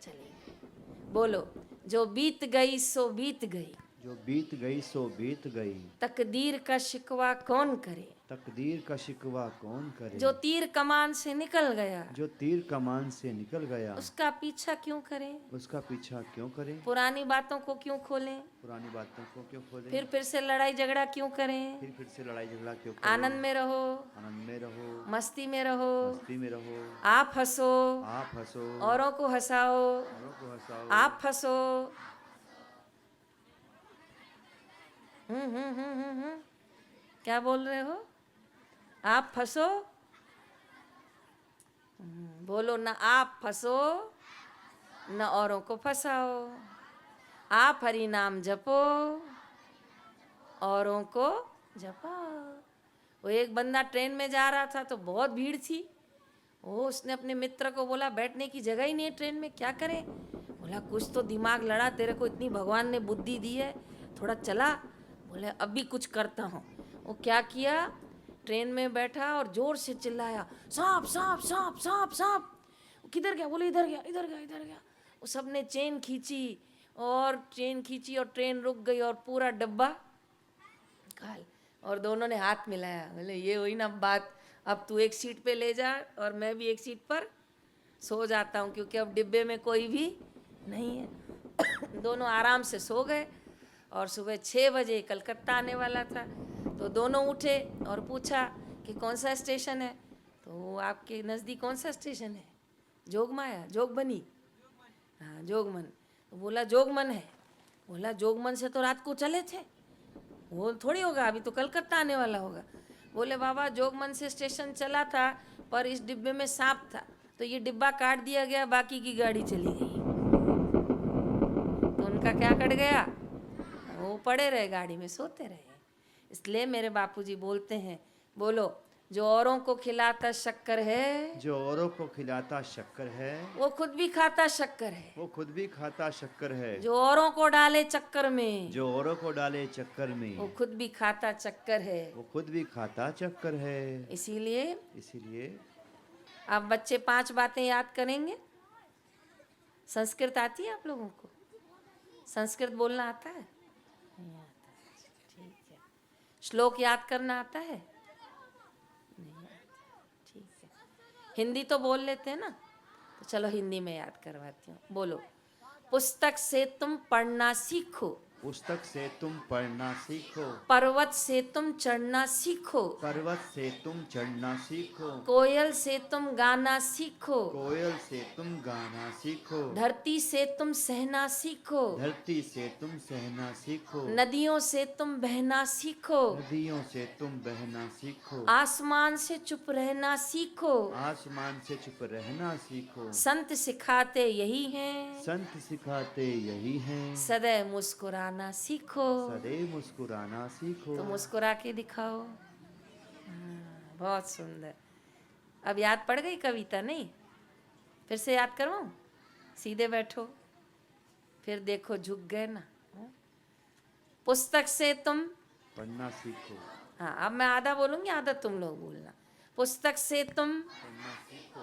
S2: चली गई। बोलो, जो बीत गई सो बीत गई,
S1: जो बीत गई सो बीत गई,
S2: तकदीर का शिकवा कौन करे,
S1: तकदीर का शिकवा कौन करे।
S2: जो तीर कमान से निकल गया
S1: जो तीर कमान से निकल गया,
S2: उसका पीछा क्यों करें,
S1: उसका पीछा क्यों करें।
S2: पुरानी बातों को क्यों खोलें,
S1: पुरानी बातों को क्यों खोलें।
S2: फिर से लड़ाई झगड़ा क्यों करें।
S1: फिर से लड़ाई झगड़ा क्यों करें।
S2: आनंद में रहो,
S1: आनंद में रहो,
S2: मस्ती में रहो,
S1: मस्ती में रहो।
S2: आप हंसो,
S1: आप हंसो,
S2: औरों को हंसाओ,
S1: औरों को हंसाओ।
S2: आप फंसो। क्या बोल रहे हो, आप फंसो। बोलो ना, आप फंसो न औरों को फंसाओ, आप हरि नाम जपो औरों को जपाओ। वो एक बंदा ट्रेन में जा रहा था तो बहुत भीड़ थी। वो उसने अपने मित्र को बोला बैठने की जगह ही नहीं है ट्रेन में, क्या करें। बोला कुछ तो दिमाग लड़ा, तेरे को इतनी भगवान ने बुद्धि दी है, थोड़ा चला। बोले अभी कुछ करता हूँ। वो क्या किया, ट्रेन में बैठा और जोर से चिल्लाया, सांप सांप सांप सांप सांप। किधर गया, बोले इधर गया इधर गया इधर गया। वो सब ने चेन खींची और ट्रेन रुक गई और पूरा डब्बा काल। और दोनों ने हाथ मिलाया, बोले ये हुई ना बात, अब तू एक सीट पे ले जा और मैं भी एक सीट पर सो जाता हूँ, क्योंकि अब डिब्बे में कोई भी नहीं है। दोनों आराम से सो गए और सुबह 6 बजे कलकत्ता आने वाला था। तो दोनों उठे और पूछा कि कौन सा स्टेशन है। तो आपके नज़दीक कौन सा स्टेशन है, जोगमाया, जोगबनी, हाँ जोगमन। तो बोला जोगमन है। बोला जोगमन से तो रात को चले थे, वो थोड़ी होगा, अभी तो कलकत्ता आने वाला होगा। बोले बाबा जोगमन से स्टेशन चला था, पर इस डिब्बे में सांप था, तो ये डिब्बा काट दिया गया, बाकी की गाड़ी चली गई। तो उनका क्या कट गया, वो पड़े रहे गाड़ी में, सोते रहे। इसलिए मेरे बापूजी बोलते हैं, बोलो जो औरों को खिलाता शक्कर है,
S1: जो औरों को खिलाता शक्कर है,
S2: वो खुद भी खाता शक्कर है।
S1: वो खुद भी खाता शक्कर है।
S2: जो औरों को डाले चक्कर में,
S1: जो औरों को डाले चक्कर में,
S2: वो खुद भी खाता चक्कर है।
S1: वो खुद भी खाता चक्कर है।
S2: इसीलिए आप बच्चे 5 बातें याद करेंगे। संस्कृत आती है आप लोगों को, संस्कृत बोलना आता है, नहीं आता, ठीक है। श्लोक याद करना आता है, नहीं आता, ठीक है। हिंदी तो बोल लेते हैं ना, तो चलो हिंदी में याद करवाती हूँ। बोलो, पुस्तक से तुम पढ़ना सीखो,
S1: पुस्तक से तुम पढ़ना सीखो,
S2: पर्वत से तुम चढ़ना सीखो,
S1: पर्वत से तुम चढ़ना सीखो,
S2: कोयल से तुम गाना सीखो,
S1: कोयल से तुम गाना सीखो,
S2: धरती से तुम सहना सीखो,
S1: धरती से तुम सहना सीखो,
S2: नदियों से तुम बहना सीखो,
S1: नदियों से तुम बहना सीखो,
S2: आसमान से चुप रहना सीखो,
S1: आसमान से चुप रहना सीखो।
S2: संत सिखाते यही हैं,
S1: संत सिखाते यही हैं,
S2: सदैव मुस्कुराना सीखो।
S1: सदैव मुस्कुराना सीखो।
S2: तो मुस्कुरा के दिखाओ। बहुत सुंदर। अब याद पड़ गई कविता, नहीं? फिर से याद करवाऊं? सीधे बैठो, फिर देखो झुक गए ना। पुस्तक से तुम
S1: पढ़ना सीखो।
S2: हाँ, अब मैं आधा बोलूंगी, आधा तुम लोग बोलना। पुस्तक से तुम
S1: पढ़ना सीखो,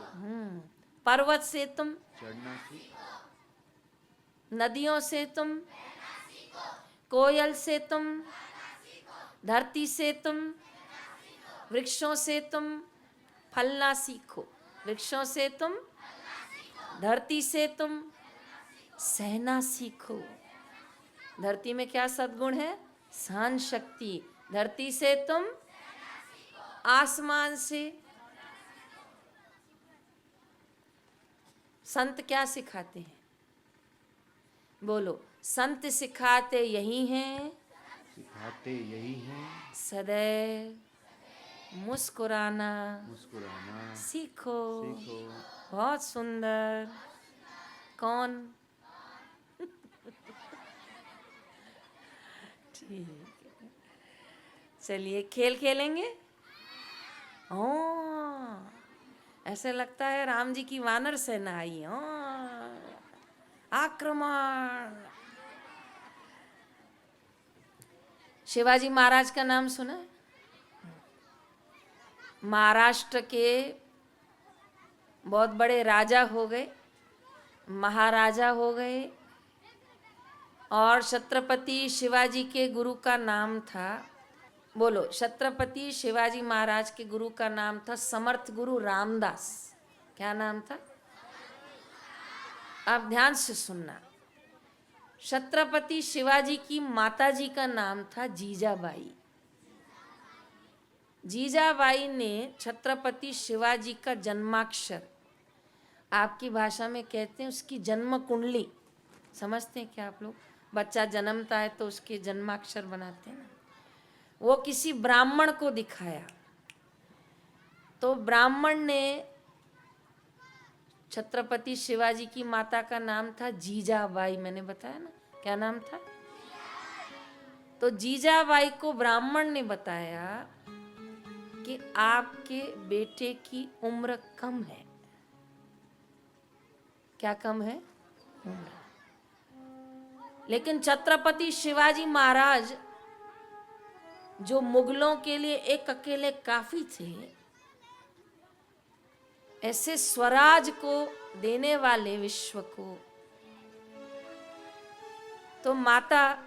S2: पर्वत से तुम,
S1: चढ़ना सीखो,
S2: नदियों से तुम, कोयल से तुम, धरती से तुम, वृक्षों से तुम फलना सीखो, वृक्षों से तुम, धरती से तुम सहना सीखो। धरती में क्या सद्गुण है? सहन शक्ति। धरती से तुम, आसमान से। संत क्या सिखाते हैं? बोलो, संत सिखाते यही हैं,
S1: सिखाते यही हैं,
S2: सदैव मुस्कुराना
S1: मुस्कुराना
S2: सीखो।
S1: सीखो।
S2: बहुत सुंदर। कौन? ठीक है, चलिए खेल खेलेंगे। ऐसे लगता है राम जी की वानर सेना आई। आक्रमण। शिवाजी महाराज का नाम सुना है? महाराष्ट्र के बहुत बड़े राजा हो गए, महाराजा हो गए, और छत्रपति शिवाजी के गुरु का नाम था, बोलो, छत्रपति शिवाजी महाराज के गुरु का नाम था समर्थ गुरु रामदास। क्या नाम था? आप ध्यान से सुनना। छत्रपति शिवाजी की माताजी का नाम था जीजाबाई। जीजाबाई ने छत्रपति शिवाजी का जन्माक्षर, आपकी भाषा में कहते हैं उसकी जन्म कुंडली, समझते हैं क्या आप लोग? बच्चा जन्मता है तो उसके जन्माक्षर बनाते हैं ना, वो किसी ब्राह्मण को दिखाया। तो ब्राह्मण ने, छत्रपति शिवाजी की माता का नाम था जीजाबाई, मैंने बताया ना, क्या नाम था? तो जीजाबाई को ब्राह्मण ने बताया कि आपके बेटे की उम्र कम है। क्या कम है? उम्र। लेकिन छत्रपति शिवाजी महाराज जो मुगलों के लिए एक अकेले काफी थे, ऐसे स्वराज को देने वाले विश्व को, तो माता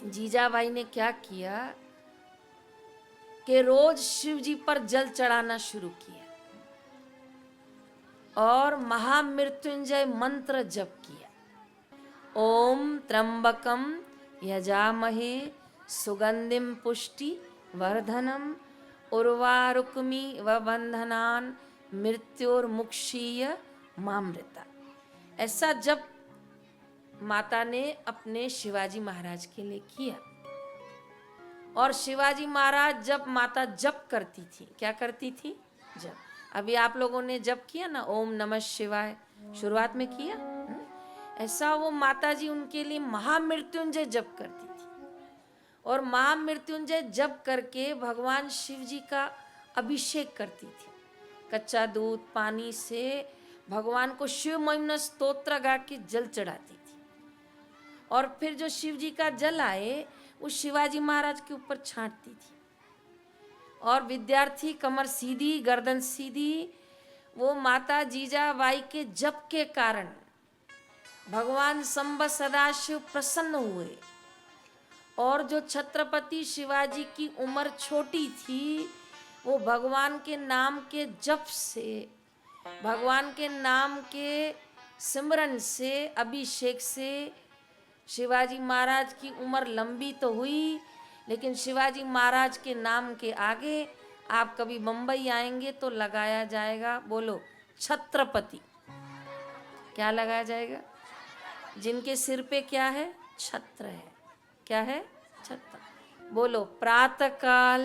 S2: जीजाबाई ने क्या किया कि रोज शिव जी पर जल चढ़ाना शुरू किया और महामृत्युंजय मंत्र जप किया। ओम त्र्यंबकम यजामहे सुगंधिम पुष्टि वर्धनम उर्वारुकमी व बंधनान मृत्योर्मुक्षीय मामृता। ऐसा जब माता ने अपने शिवाजी महाराज के लिए किया। और शिवाजी महाराज जब माता जप करती थी, क्या करती थी? जप। अभी आप लोगों ने जप किया ना, ओम नमः शिवाय, शुरुआत में किया। ऐसा वो माता जी उनके लिए महामृत्युंजय जप करती थी। और महामृत्युंजय जप करके भगवान शिव जी का अभिषेक करती थी। कच्चा दूध पानी से भगवान को शिव महिमा स्तोत्र गा के जल चढ़ाती थी। और फिर जो शिव जी का जल आए वो शिवाजी महाराज के ऊपर छांटती थी। और विद्यार्थी कमर सीधी गर्दन सीधी, वो माता जीजाबाई के जप के कारण भगवान संब सदाशिव प्रसन्न हुए। और जो छत्रपति शिवाजी की उम्र छोटी थी, वो भगवान के नाम के जप से, भगवान के नाम के सिमरन से, अभिषेक से शिवाजी महाराज की उम्र लंबी तो हुई, लेकिन शिवाजी महाराज के नाम के आगे आप कभी मुंबई आएंगे तो लगाया जाएगा, बोलो, छत्रपति। क्या लगाया जाएगा? जिनके सिर पे क्या है? छत्र है। क्या है? छत्र। बोलो, प्रातःकाल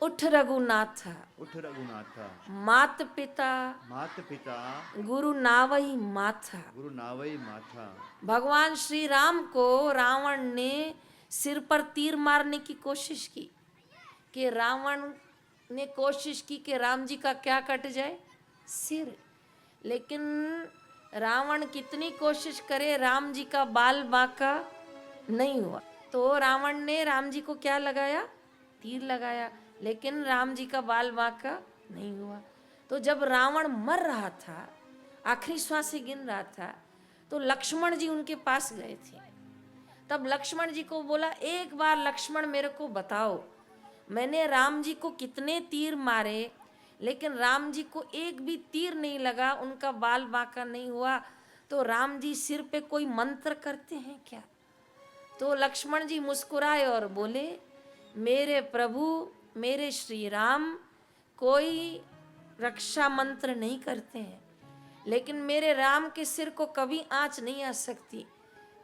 S2: उठ रघुनाथा,
S1: उठ रघुनाथा,
S2: मात पिता गुरु नावई माथा।
S1: गुरु नावई माथा।
S2: भगवान श्री राम को रावण ने सिर पर तीर मारने की कोशिश की, कि रावण ने कोशिश की कि राम जी का क्या कट जाए? सिर। लेकिन रावण कितनी कोशिश करे, राम जी का बाल बांका नहीं हुआ। तो रावण ने राम जी को क्या लगाया? तीर लगाया, लेकिन राम जी का बाल बांका नहीं हुआ। तो जब रावण मर रहा था, आखिरी सांसें गिन रहा था, तो लक्ष्मण जी उनके पास गए थे। तब लक्ष्मण जी को बोला, एक बार लक्ष्मण मेरे को बताओ, मैंने राम जी को कितने तीर मारे, लेकिन राम जी को एक भी तीर नहीं लगा, उनका बाल बांका नहीं हुआ। तो राम जी सिर पे कोई मंत्र करते हैं क्या? तो लक्ष्मण जी मुस्कुराए और बोले, मेरे प्रभु, मेरे श्री राम कोई रक्षा मंत्र नहीं करते हैं, लेकिन मेरे राम के सिर को कभी आंच नहीं आ सकती।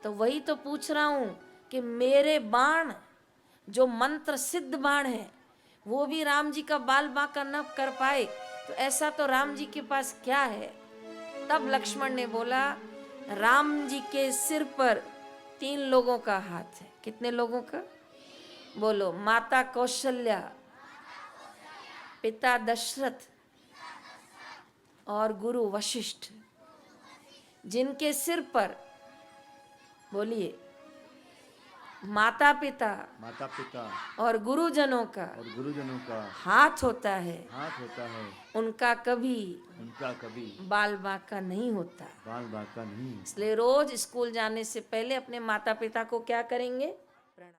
S2: तो वही तो पूछ रहा हूं कि मेरे बाण जो मंत्र सिद्ध बाण है, वो भी राम जी का बाल बांका न कर पाए, तो ऐसा तो राम जी के पास क्या है? तब लक्ष्मण ने बोला, राम जी के सिर पर 3 लोगों का हाथ है। कितने लोगों का? बोलो, माता कौशल्या, पिता दशरथ और गुरु वशिष्ठ, जिनके सिर पर, बोलिए, माता पिता
S1: माता पिता
S2: और गुरुजनों का
S1: और गुरुजनों का
S2: हाथ होता है,
S1: हाथ होता है,
S2: उनका कभी
S1: उनका कभी
S2: बाल बांका नहीं होता।
S1: बाल बांका नहीं।
S2: इसलिए रोज स्कूल जाने से पहले अपने माता पिता को क्या करेंगे? प्रणाम।